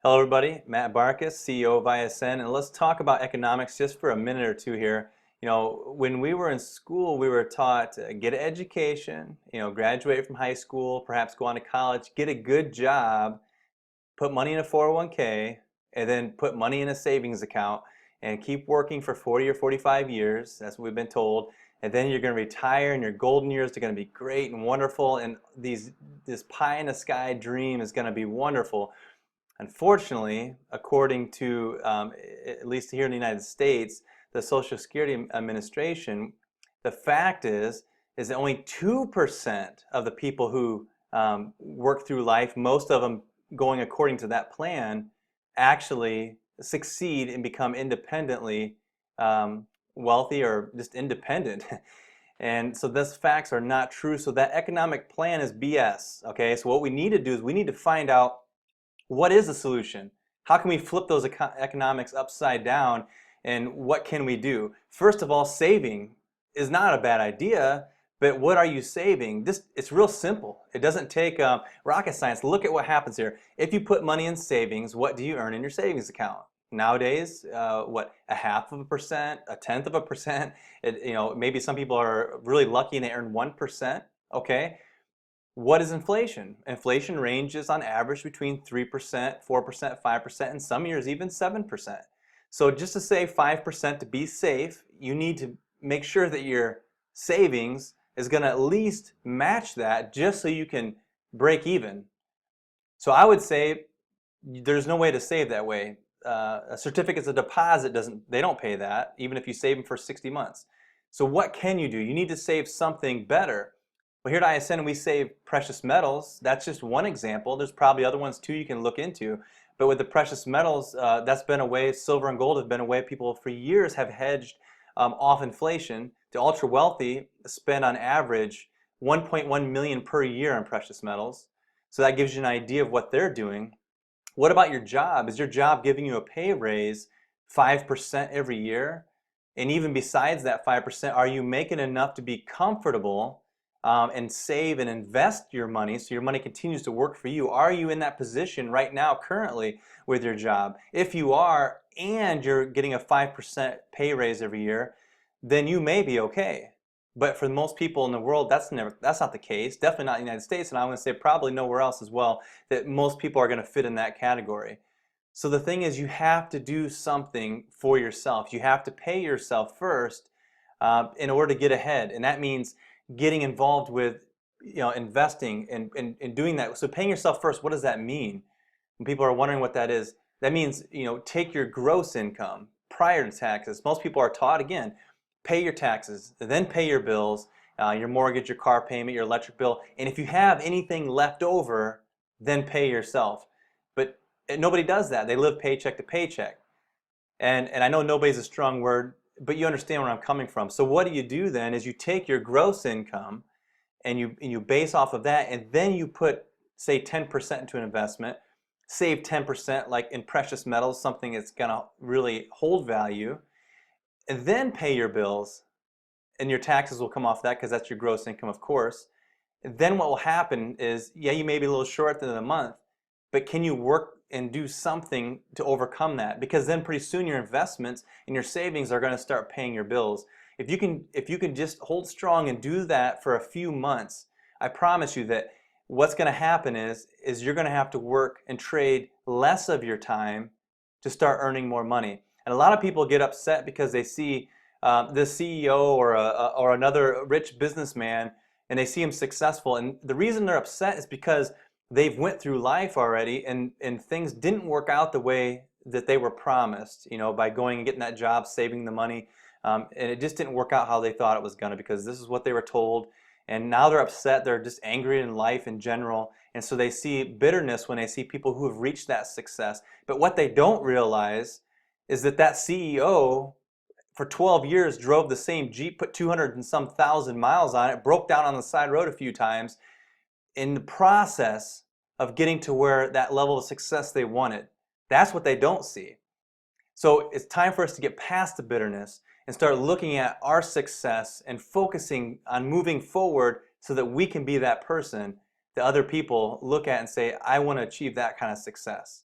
Hello everybody, Matt Barkus, CEO of ISN, and let's talk about economics just for a minute or two here. When we were in school, we were taught get an education, graduate from high school, perhaps go on to college, get a good job, put money in a 401k, and then put money in a savings account and keep working for 40 or 45 years. That's what we've been told. And then you're going to retire and your golden years are going to be great and wonderful, and this pie in the sky dream is going to be wonderful. Unfortunately, according to, at least here in the United States, the Social Security Administration, the fact is that only 2% of the people who work through life, most of them going according to that plan, actually succeed and become independently wealthy or just independent. And so those facts are not true. So that economic plan is BS. Okay, so what we need to do is we need to find out, what is the solution? How can we flip those economics upside down, and what can we do? First of all, saving is not a bad idea, but what are you saving? It's real simple. It doesn't take rocket science. Look at what happens here. If you put money in savings, what do you earn in your savings account? Nowadays, what, 0.5%, 0.1%? Maybe some people are really lucky and they earn 1%, okay? What is inflation? Inflation ranges on average between 3%, 4%, 5%, and some years even 7%. So just to say 5% to be safe, you need to make sure that your savings is going to at least match that, just so you can break even. So I would say there's no way to save that way. Certificates of deposit they don't pay that, even if you save them for 60 months. So what can you do? You need to save something better. Well, here at ISN, we save precious metals. That's just one example. There's probably other ones too you can look into. But with the precious metals, that's been a way, silver and gold have been a way people for years have hedged off inflation. The ultra wealthy spend on average 1.1 million per year on precious metals. So that gives you an idea of what they're doing. What about your job? Is your job giving you a pay raise 5% every year? And even besides that 5%, are you making enough to be comfortable and save and invest your money so your money continues to work for you? Are you in that position right now currently with your job? If you are, and you're getting a 5% pay raise every year, then you may be okay. But for most people in the world, that's not the case. Definitely not in the United States, and I want to say probably nowhere else as well, that most people are going to fit in that category. So the thing is, you have to do something for yourself. You have to pay yourself first in order to get ahead, and that means getting involved with investing and doing that. So paying yourself first, what does that mean? When people are wondering what that is, that means take your gross income prior to taxes. Most people are taught, again, pay your taxes, then pay your bills, your mortgage, your car payment, your electric bill, and if you have anything left over, then pay yourself. But nobody does that. They live paycheck to paycheck. And I know nobody's a strong word, but you understand where I'm coming from. So what do then is you take your gross income and you base off of that, and then you put, say, 10% into an investment, save 10% like in precious metals, something that's gonna really hold value, and then pay your bills, and your taxes will come off that because that's your gross income, of course. And then what will happen is, yeah, you may be a little short at the end of the month, but can you work and do something to overcome that? Because then pretty soon your investments and your savings are going to start paying your bills. If you can just hold strong and do that for a few months, I promise you that what's going to happen is you're going to have to work and trade less of your time to start earning more money. And a lot of people get upset because they see the CEO or another rich businessman, and they see him successful. And the reason they're upset is because they've went through life already, and things didn't work out the way that they were promised, by going and getting that job, saving the money, and it just didn't work out how they thought it was going to, because this is what they were told. And now they're upset, they're just angry in life in general, and so they see bitterness when they see people who have reached that success. But what they don't realize is that CEO for 12 years drove the same Jeep, put 200 and some thousand miles on it, broke down on the side road a few times, in the process of getting to where that level of success they wanted. That's what they don't see. So it's time for us to get past the bitterness and start looking at our success and focusing on moving forward so that we can be that person that other people look at and say, I want to achieve that kind of success.